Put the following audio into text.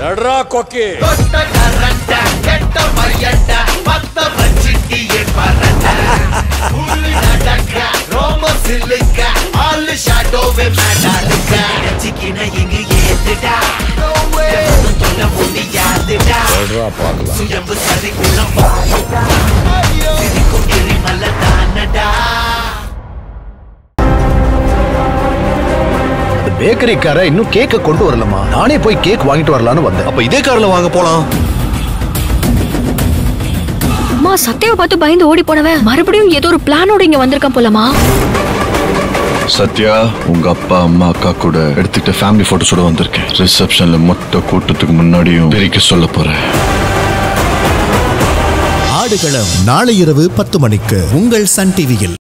எட்ரா கொக்கி பேக்கரி கார இன்னும் கேக்க கொண்டு வரலமா? நானே போய் கேக் வாங்கிட்டு வரலான்னு வந்தேன். அப்ப இதே கார்ல வாங்க போலாம். அம்மா சத்யாவை பார்த்து பயந்து ஓடி போனவன் மறுபடியும் ஏதோ ஒரு பிளானோட இங்க வந்திருக்கான் போலமா? சத்யா உங்க அப்பா அம்மா அக்கா கூட எடுத்துக்கிட்ட ஃபேமிலி போட்டோஸோட வந்திருக்கேன். ரிசப்ஷன்ல மொத்த கூட்டத்துக்கு முன்னாடியும் பிரிக்க சொல்ல போறேன். ஆடுகளம் நாளை இரவு 10 மணிக்கு உங்கள் சன் டிவியில்.